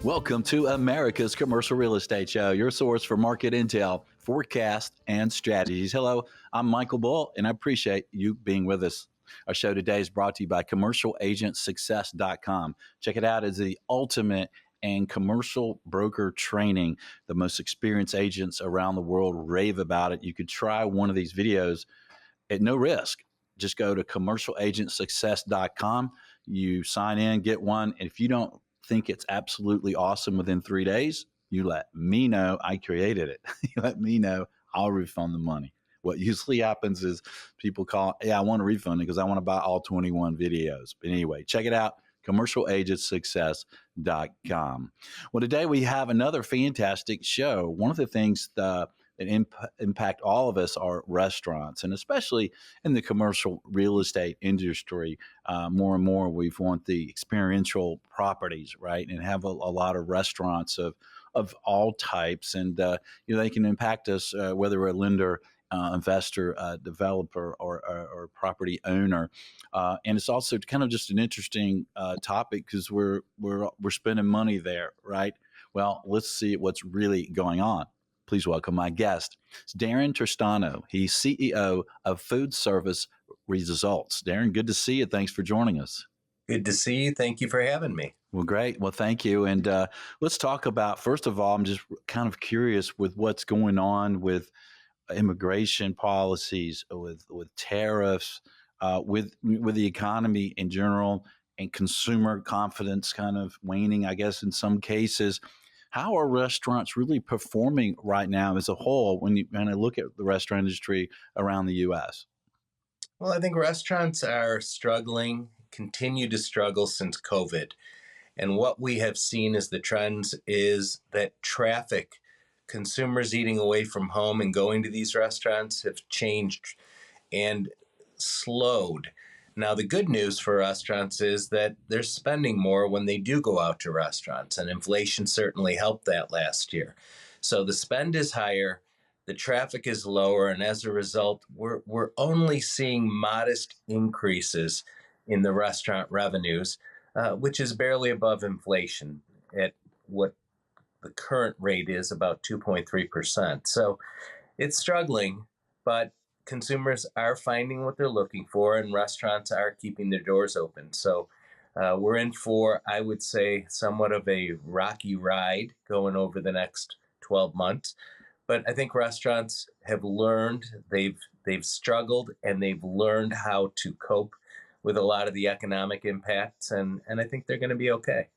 Welcome to America's Commercial Real Estate Show, your source for market intel, forecast, and strategies. Hello, I'm Michael Bull, and I appreciate you being with us. Our show today is brought to you by CommercialAgentSuccess.com. Check it out as the ultimate and commercial broker training. The most experienced agents around the world rave about it. You could try one of these videos at no risk. Just go to CommercialAgentSuccess.com. You sign in, get one, and if you don't think it's absolutely awesome within 3 days, you let me know. I created it. You let me know. I'll refund the money. What usually happens is people call, I want to refund it because I want to buy all 21 videos. But anyway, check it out, CommercialAgentSuccess.com. Well, today we have another fantastic show. One of the things that impact all of us are restaurants, and especially in the commercial real estate industry. More and more, we want the experiential properties, right, and have a lot of restaurants of all types, and they can impact us whether we're a lender, investor, developer, or property owner. And it's also kind of just an interesting topic because we're spending money there, right? Well, let's see what's really going on. Please welcome my guest. It's Darren Tristano. He's CEO of Foodservice Results. Darren, good to see you. Thanks for joining us. Good to see you. Thank you for having me. Well, great. Well, thank you. And let's talk about, first of all, I'm just kind of curious with what's going on with immigration policies, with tariffs, with the economy in general, and consumer confidence kind of waning, I guess, in some cases. How are restaurants really performing right now as a whole when you kind of look at the restaurant industry around the U.S.? Well, I think restaurants are struggling, continue to struggle since COVID. And what we have seen as the trends is that traffic, consumers eating away from home and going to these restaurants have changed and slowed. Now, the good news for restaurants is that they're spending more when they do go out to restaurants, and inflation certainly helped that last year. So the spend is higher, the traffic is lower, and as a result, we're only seeing modest increases in the restaurant revenues, which is barely above inflation at what the current rate is, about 2.3%. So it's struggling, but consumers are finding what they're looking for, and restaurants are keeping their doors open. So we're in for, I would say, somewhat of a rocky ride going over the next 12 months. But I think restaurants have learned, they've struggled, and they've learned how to cope with a lot of the economic impacts, and I think they're going to be okay.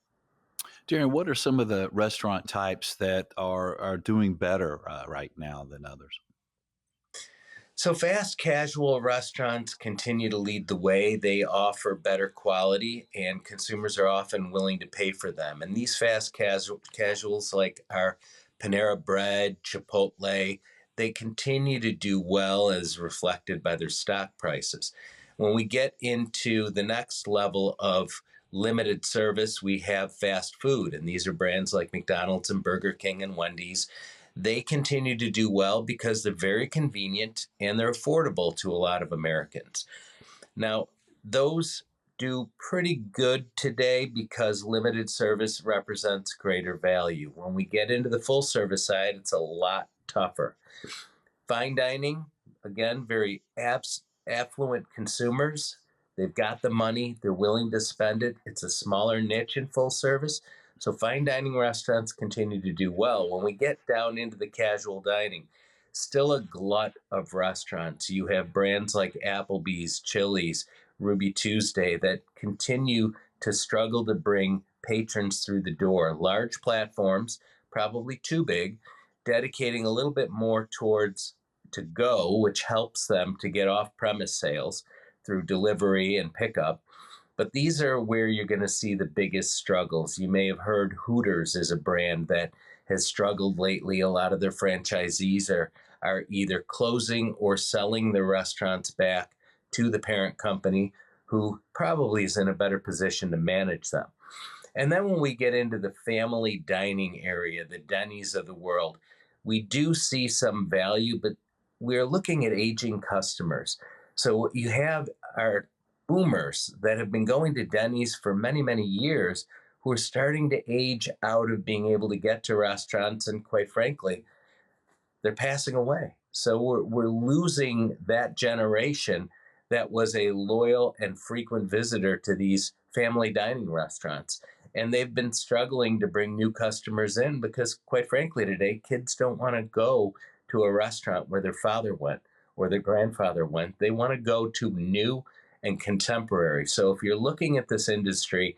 Darren, what are some of the restaurant types that are doing better right now than others? So fast casual restaurants continue to lead the way. They offer better quality, and consumers are often willing to pay for them. And these fast casuals like our Panera Bread, Chipotle, they continue to do well as reflected by their stock prices. When we get into the next level of limited service, we have fast food, and these are brands like McDonald's and Burger King and Wendy's. They continue to do well because they're very convenient and they're affordable to a lot of Americans. Now, those do pretty good today because limited service represents greater value. When we get into the full service side, it's a lot tougher. Fine dining, again, very affluent consumers. They've got the money, they're willing to spend it. It's a smaller niche in full service. So fine dining restaurants continue to do well. When we get down into the casual dining, still a glut of restaurants. You have brands like Applebee's, Chili's, Ruby Tuesday that continue to struggle to bring patrons through the door. Large platforms, probably too big, dedicating a little bit more towards to go, which helps them to get off-premise sales through delivery and pickup. But these are where you're going to see the biggest struggles. You may have heard Hooters is a brand that has struggled lately. A lot of their franchisees are either closing or selling their restaurants back to the parent company, who probably is in a better position to manage them. And then when we get into the family dining area, the Denny's of the world, we do see some value, but we're looking at aging customers. So what you have are boomers that have been going to Denny's for many, many years who are starting to age out of being able to get to restaurants, and quite frankly, they're passing away. So we're losing that generation that was a loyal and frequent visitor to these family dining restaurants. And they've been struggling to bring new customers in because, quite frankly, today, kids don't want to go to a restaurant where their father went or their grandfather went. They want to go to new and contemporary. So if you're looking at this industry,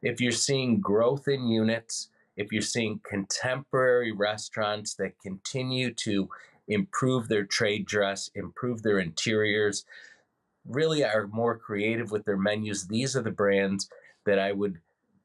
if you're seeing growth in units, if you're seeing contemporary restaurants that continue to improve their trade dress, improve their interiors, really are more creative with their menus, these are the brands that I would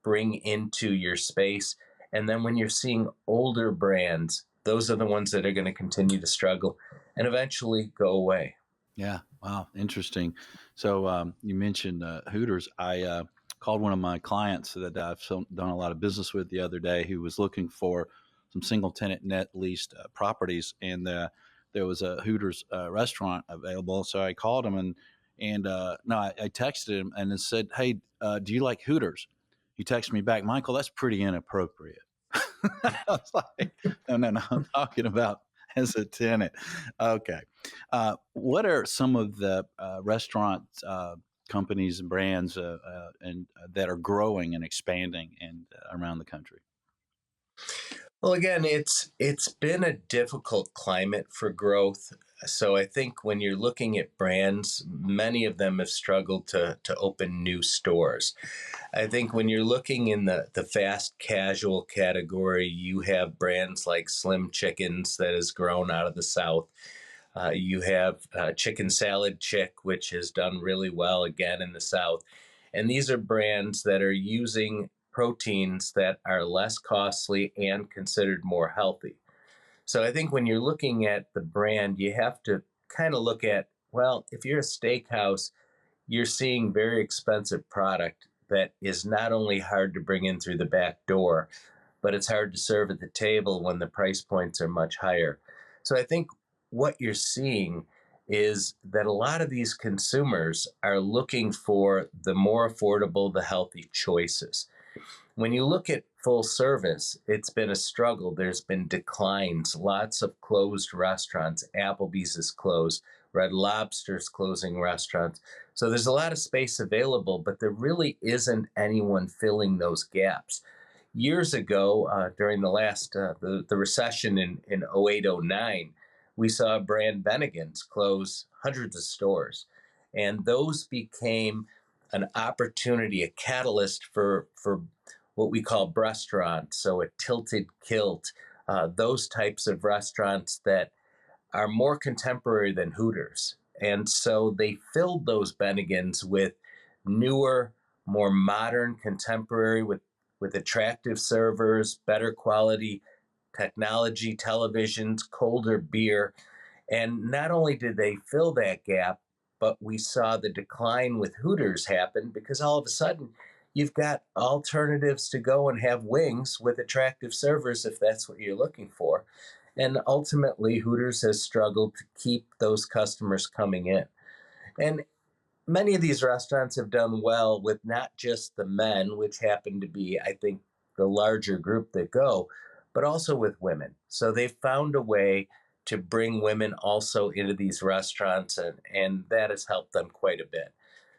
bring into your space. And then when you're seeing older brands, those are the ones that are going to continue to struggle and eventually go away. Yeah. Wow. Interesting. So you mentioned Hooters. I called one of my clients that I've done a lot of business with the other day who was looking for some single tenant net leased properties, and there was a Hooters restaurant available. So I called him and no, I texted him and it said, "Hey, do you like Hooters?" He texted me back, "Michael, that's pretty inappropriate." I was like, "No, no, no, I'm talking about as a tenant." Okay. What are some of the restaurant companies and brands and that are growing and expanding and around the country? Well, again, it's been a difficult climate for growth. So I think when you're looking at brands, many of them have struggled to open new stores. I think when you're looking in the fast casual category, you have brands like Slim Chickens that has grown out of the South. You have Chicken Salad Chick, which has done really well again in the South. And these are brands that are using proteins that are less costly and considered more healthy. So I think when you're looking at the brand, you have to kind of look at, well, if you're a steakhouse, you're seeing very expensive product that is not only hard to bring in through the back door, but it's hard to serve at the table when the price points are much higher. So I think what you're seeing is that a lot of these consumers are looking for the more affordable, the healthy choices. When you look at full service, it's been a struggle. There's been declines, lots of closed restaurants. Applebee's is closed, Red Lobster's closing restaurants. So there's a lot of space available, but there really isn't anyone filling those gaps. Years ago, during the recession in 08, 09, we saw brand Bennigan's close hundreds of stores. And those became an opportunity, a catalyst for what we call restaurants, so a tilted kilt, those types of restaurants that are more contemporary than Hooters. And so they filled those Bennigans with newer, more modern, contemporary, with attractive servers, better quality technology, televisions, colder beer. And not only did they fill that gap, but we saw the decline with Hooters happen because all of a sudden you've got alternatives to go and have wings with attractive servers if that's what you're looking for. And ultimately, Hooters has struggled to keep those customers coming in. And many of these restaurants have done well with not just the men, which happen to be, I think, the larger group that go, but also with women. So they've found a way to bring women also into these restaurants, and that has helped them quite a bit.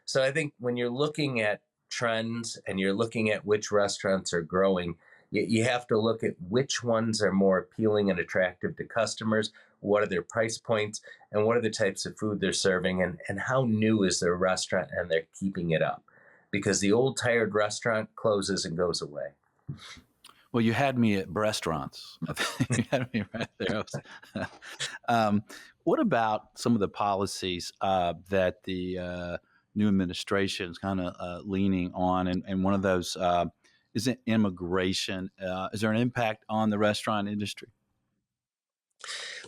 So I think when you're looking at trends and you're looking at which restaurants are growing, you have to look at which ones are more appealing and attractive to customers, what are their price points, and what are the types of food they're serving, and how new is their restaurant and they're keeping it up. Because the old tired restaurant closes and goes away. Well, you had me at restaurants. You had me right there. Um, what about some of the policies that the new administration is kind of leaning on? And one of those is immigration. Is there an impact on the restaurant industry?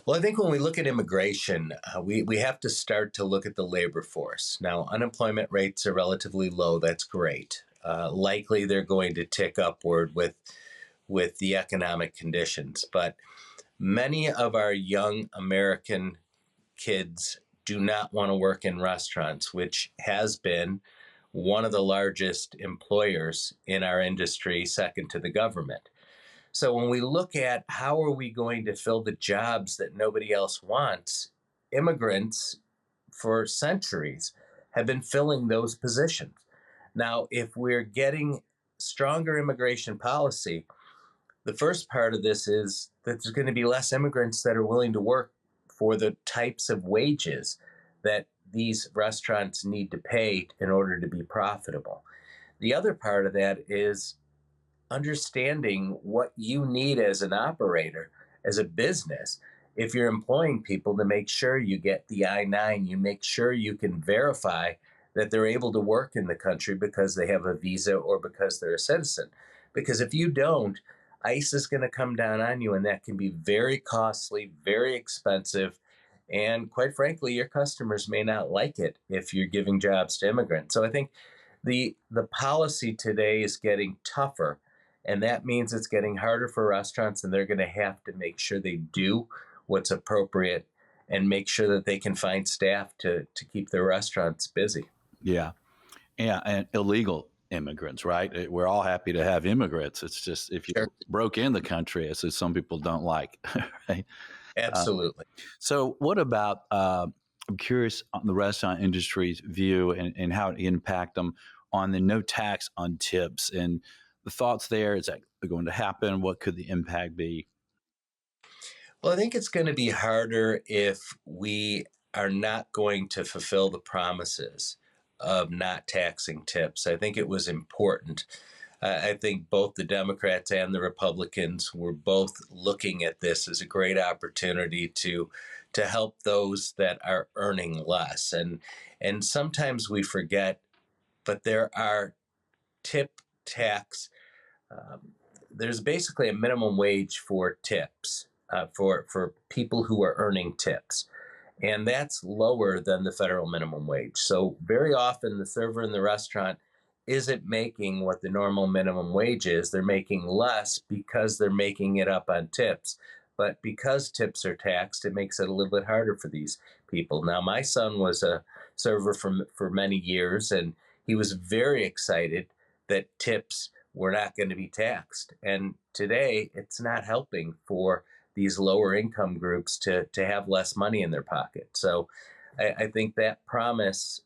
Well, I think when we look at immigration, we have to start to look at the labor force. Now, unemployment rates are relatively low. That's great. Likely they're going to tick upward with the economic conditions. But many of our young American kids do not want to work in restaurants, which has been one of the largest employers in our industry, second to the government. So when we look at how are we going to fill the jobs that nobody else wants, immigrants for centuries have been filling those positions. Now, if we're getting stronger immigration policy, the first part of this is that there's going to be less immigrants that are willing to work for the types of wages that these restaurants need to pay in order to be profitable. The other part of that is understanding what you need as an operator, as a business. If you're employing people, to make sure you get the I-9, you make sure you can verify that they're able to work in the country because they have a visa or because they're a citizen. Because if you don't, ICE is going to come down on you, and that can be very costly, very expensive. And quite frankly, your customers may not like it if you're giving jobs to immigrants. So I think the policy today is getting tougher, and that means it's getting harder for restaurants, and they're going to have to make sure they do what's appropriate and make sure that they can find staff to keep their restaurants busy. Yeah. Yeah. And illegal immigrants, right? We're all happy to have immigrants. It's just if you Sure. broke in the country, it's some people don't like, right? Uh, Absolutely. so, what about? I'm curious on the restaurant industry's view and how it impact them on the no tax on tips and the thoughts there. Is that going to happen? What could the impact be? Well, I think it's going to be harder if we are not going to fulfill the promises of not taxing tips. I think it was important. I think both the Democrats and the Republicans were both looking at this as a great opportunity to help those that are earning less. And sometimes we forget, but there are tip tax. Um, there's basically a minimum wage for tips for people who are earning tips, and that's lower than the federal minimum wage. So very often the server in the restaurant isn't making what the normal minimum wage is. They're making less because they're making it up on tips. But because tips are taxed, it makes it a little bit harder for these people. Now, my son was a server for many years, and he was very excited that tips were not going to be taxed. And today, it's not helping for these lower income groups to have less money in their pocket. So I think that promise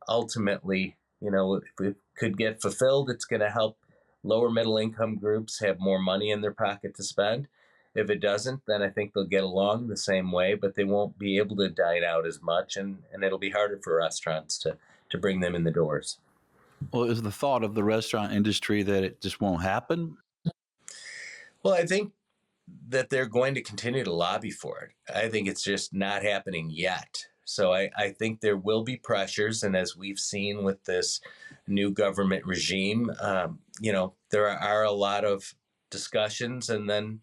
ultimately, if it could get fulfilled, it's going to help lower middle income groups have more money in their pocket to spend. If it doesn't, then I think they'll get along the same way, but they won't be able to dine out as much, and it'll be harder for restaurants to bring them in the doors. Well, is the thought of the restaurant industry that it just won't happen? Well, I think that they're going to continue to lobby for it. I think it's just not happening yet. So I think there will be pressures. And as we've seen with this new government regime, there are a lot of discussions and then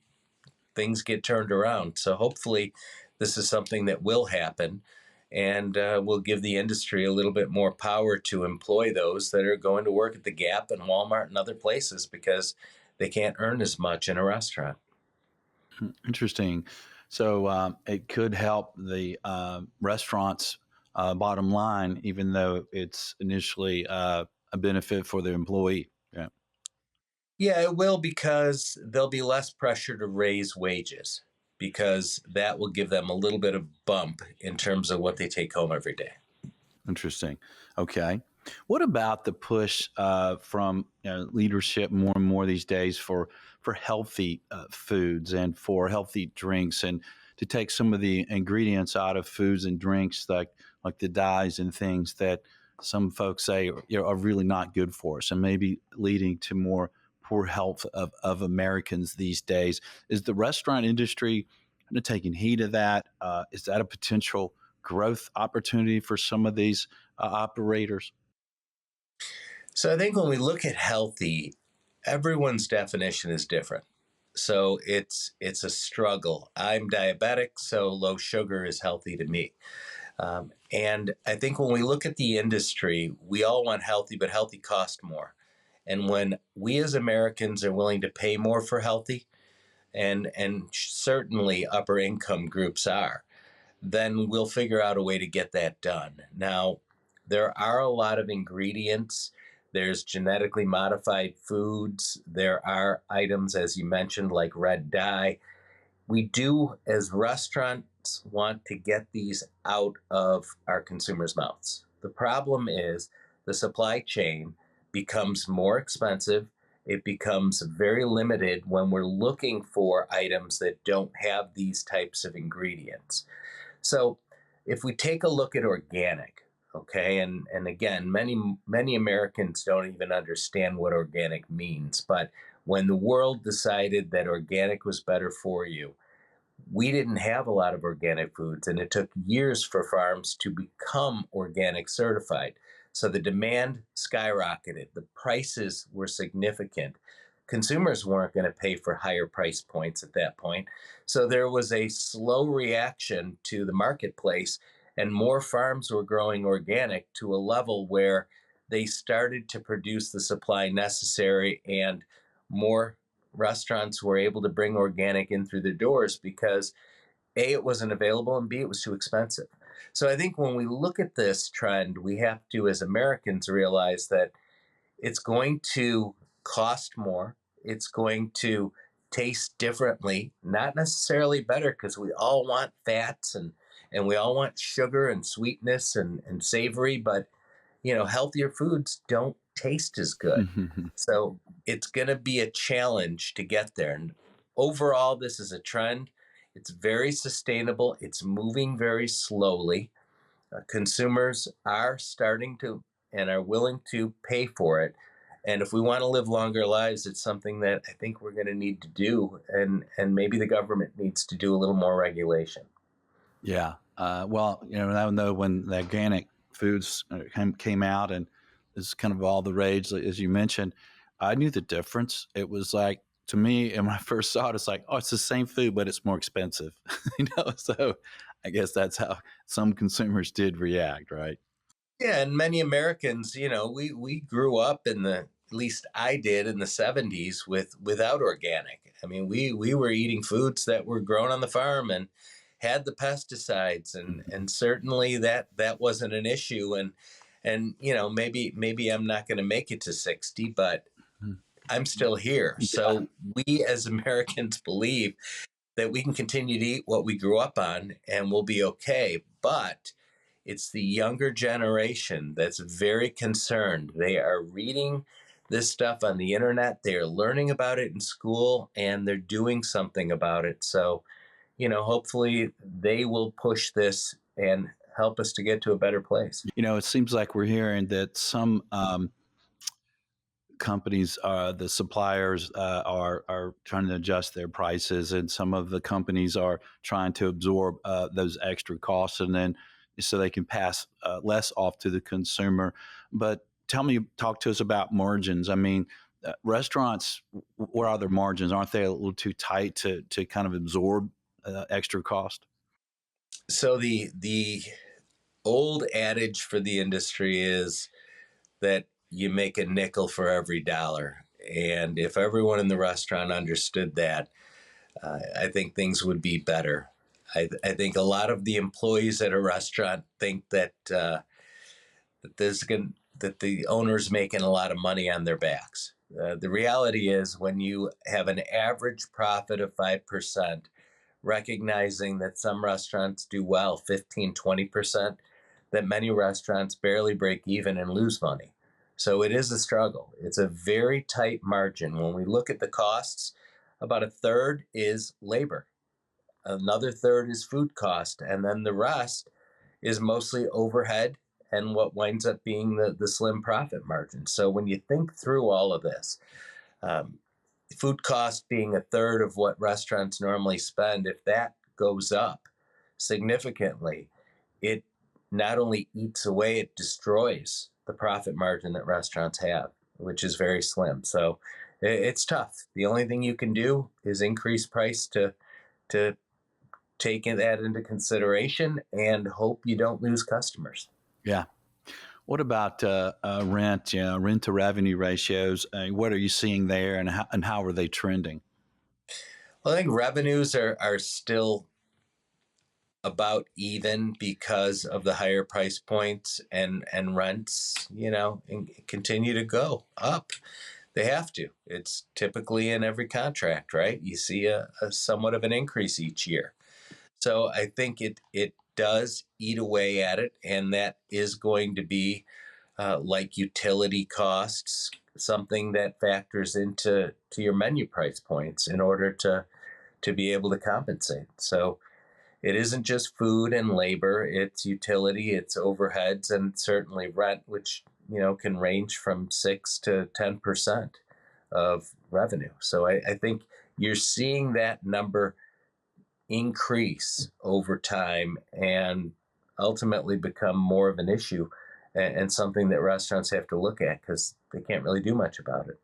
things get turned around. So hopefully this is something that will happen and will give the industry a little bit more power to employ those that are going to work at the Gap and Walmart and other places because they can't earn as much in a restaurant. Interesting. So it could help the restaurants' bottom line, even though it's initially a benefit for the employee. Yeah, Yeah, it will because there'll be less pressure to raise wages because that will give them a little bit of bump in terms of what they take home every day. interesting. Okay. What about the push from leadership more and more these days for healthy foods and for healthy drinks and to take some of the ingredients out of foods and drinks like the dyes and things that some folks say are really not good for us and maybe leading to more poor health of Americans these days. Is the restaurant industry kind of taking heed of that? Is that a potential growth opportunity for some of these operators? So I think when we look at healthy, everyone's definition is different. So it's a struggle. I'm diabetic, so low sugar is healthy to me. And I think when we look at the industry, we all want healthy, but healthy costs more. And when we as Americans are willing to pay more for healthy, and certainly upper income groups are, then we'll figure out a way to get that done. Now, there are a lot of ingredients. There's genetically modified foods. There are items, as you mentioned, like red dye. We do, as restaurants, want to get these out of our consumers' mouths. The problem is the supply chain becomes more expensive. It becomes very limited when we're looking for items that don't have these types of ingredients. So if we take a look at organic, okay, and again, many Americans don't even understand what organic means. But when the world decided that organic was better for you, we didn't have a lot of organic foods, and it took years for farms to become organic certified. So the demand skyrocketed, the prices were significant. Consumers weren't going to pay for higher price points at that point. So there was a slow reaction to the marketplace, and more farms were growing organic to a level where they started to produce the supply necessary, and more restaurants were able to bring organic in through their doors because A, it wasn't available, and B, it was too expensive. So I think when we look at this trend, we have to, as Americans, realize that it's going to cost more. It's going to taste differently, not necessarily better, because we all want fats and we all want sugar and sweetness and savory, but healthier foods don't taste as good. So it's going to be a challenge to get there. And overall, this is a trend. It's very sustainable. It's moving very slowly. Consumers are starting to and are willing to pay for it. And if we want to live longer lives, it's something that I think we're going to need to do. And maybe the government needs to do a little more regulation. Yeah. Well, I know when the organic foods came out and it's kind of all the rage, as you mentioned, I knew the difference. It was like, to me, and when I first saw it, it's like, oh, it's the same food, but it's more expensive. So I guess that's how some consumers did react, right? Yeah, and many Americans, we grew up at least I did in the 70s without organic. I mean, we were eating foods that were grown on the farm and had the pesticides, and certainly that wasn't an issue. And maybe I'm not going to make it to 60, but I'm still here. Yeah. So we as Americans believe that we can continue to eat what we grew up on and we'll be okay. But it's the younger generation that's very concerned. They are reading this stuff on the internet, they are learning about it in school, and they're doing something about it. So, hopefully they will push this and help us to get to a better place. It seems like we're hearing that some companies, the suppliers are trying to adjust their prices, and some of the companies are trying to absorb those extra costs, and then so they can pass less off to the consumer. But talk to us about margins. I mean, restaurants, what are their margins? Aren't they a little too tight to kind of absorb extra cost? So the old adage for the industry is that you make a nickel for every dollar. And if everyone in the restaurant understood that, I think things would be better. I think a lot of the employees at a restaurant think that the owner's making a lot of money on their backs. The reality is, when you have an average profit of 5%, recognizing that some restaurants do well 15, 20%, that many restaurants barely break even and lose money. So it is a struggle. It's a very tight margin. When we look at the costs, about a third is labor, another third is food cost, and then the rest is mostly overhead and what winds up being the slim profit margin. So when you think through all of this, um, food cost being a third of what restaurants normally spend, if that goes up significantly, it not only eats away, it destroys the profit margin that restaurants have, which is very slim. So it's tough. The only thing you can do is increase price to take that into consideration and hope you don't lose customers. Yeah. What about rent? Rent to revenue ratios. What are you seeing there, and how are they trending? Well, I think revenues are still about even because of the higher price points, and rents, and continue to go up. They have to. It's typically in every contract, right? You see a somewhat of an increase each year. So I think it does eat away at it, and that is going to be like utility costs, something that factors into your menu price points in order to be able to compensate. So it isn't just food and labor; it's utility, it's overheads, and certainly rent, which can range from 6 to 10% of revenue. So I think you're seeing that number increase over time and ultimately become more of an issue, and something that restaurants have to look at because they can't really do much about it.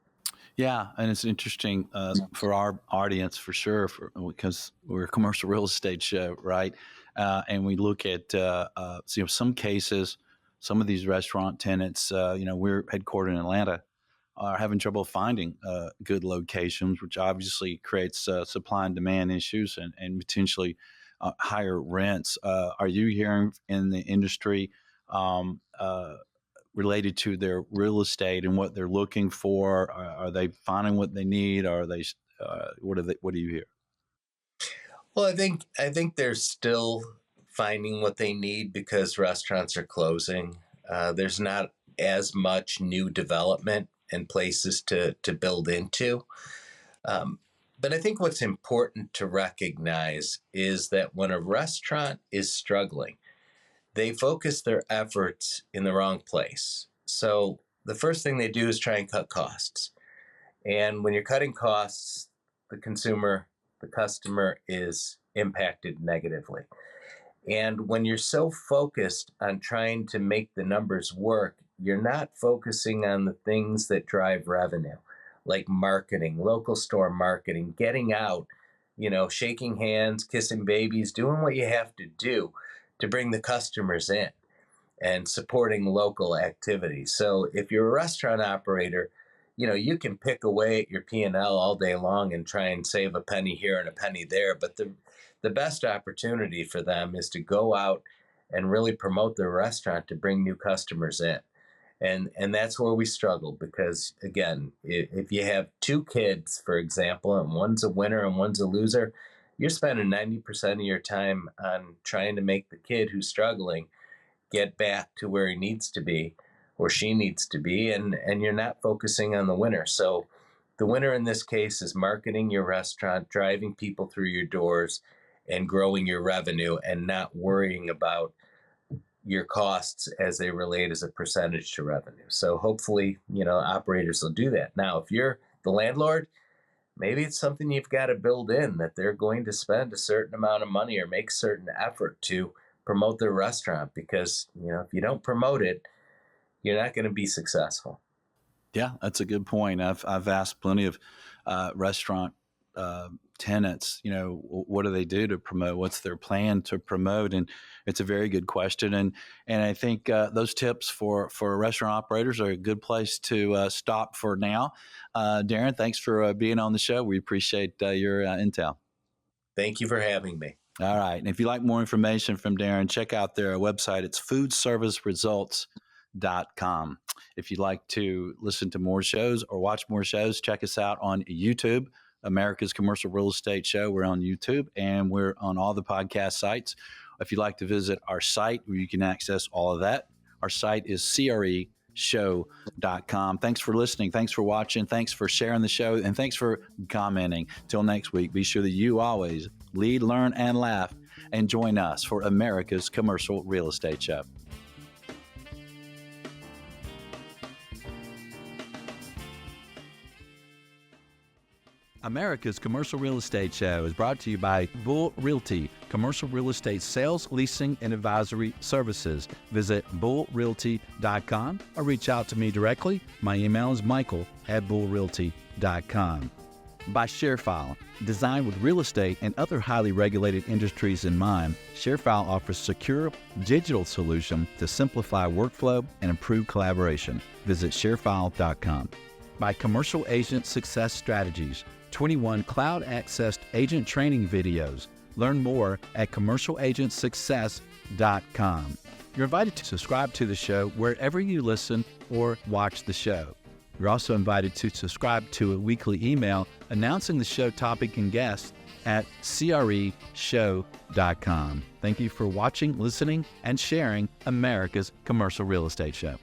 Yeah, and it's interesting for our audience for sure, because we're a commercial real estate show, right? And we look at some cases, some of these restaurant tenants. We're headquartered in Atlanta, are having trouble finding good locations, which obviously creates supply and demand issues and potentially higher rents. Are you hearing in the industry? Related to their real estate and what they're looking for? Are they finding what they need? Are they? What do you hear? Well, I think they're still finding what they need because restaurants are closing. There's not as much new development and places to build into. Um, but I think what's important to recognize is that when a restaurant is struggling, they focus their efforts in the wrong place. So the first thing they do is try and cut costs. And when you're cutting costs, the consumer, the customer is impacted negatively. And when you're so focused on trying to make the numbers work, you're not focusing on the things that drive revenue, like marketing, local store marketing, getting out, shaking hands, kissing babies, doing what you have to do to bring the customers in and supporting local activities. So if you're a restaurant operator, you can pick away at your P&L all day long and try and save a penny here and a penny there, but the best opportunity for them is to go out and really promote their restaurant to bring new customers in. And that's where we struggle because, again, if you have two kids, for example, and one's a winner and one's a loser, you're spending 90% of your time on trying to make the kid who's struggling get back to where he needs to be or she needs to be, and you're not focusing on the winner. So the winner in this case is marketing your restaurant, driving people through your doors, and growing your revenue, and not worrying about your costs as they relate as a percentage to revenue. So hopefully, operators will do that. Now, if you're the landlord, maybe it's something you've got to build in, that they're going to spend a certain amount of money or make certain effort to promote their restaurant, because if you don't promote it, you're not going to be successful. Yeah, that's a good point. I've asked plenty of restaurant tenants, what do they do to promote? What's their plan to promote? And it's a very good question. And I think those tips for restaurant operators are a good place to stop for now. Darren, thanks for being on the show. We appreciate your intel. Thank you for having me. All right. And if you like more information from Darren, check out their website. It's foodserviceresults.com. If you'd like to listen to more shows or watch more shows, check us out on YouTube, America's Commercial Real Estate Show. We're on YouTube and we're on all the podcast sites. If you'd like to visit our site where you can access all of that, our site is CREshow.com. Thanks for listening. Thanks for watching. Thanks for sharing the show. And thanks for commenting. Till next week, be sure that you always lead, learn, and laugh, and join us for America's Commercial Real Estate Show. America's Commercial Real Estate Show is brought to you by Bull Realty, commercial real estate sales, leasing, and advisory services. Visit bullrealty.com or reach out to me directly. My email is michael@bullrealty.com. By ShareFile, designed with real estate and other highly regulated industries in mind, ShareFile offers secure digital solution to simplify workflow and improve collaboration. Visit sharefile.com. By Commercial Agent Success Strategies, 21 cloud-accessed agent training videos, Learn more at commercialagentsuccess.com. You're invited to subscribe to the show wherever you listen or watch the show. You're also invited to subscribe to a weekly email announcing the show topic and guests at creshow.com. Thank you for watching, listening, and sharing America's Commercial Real Estate Show.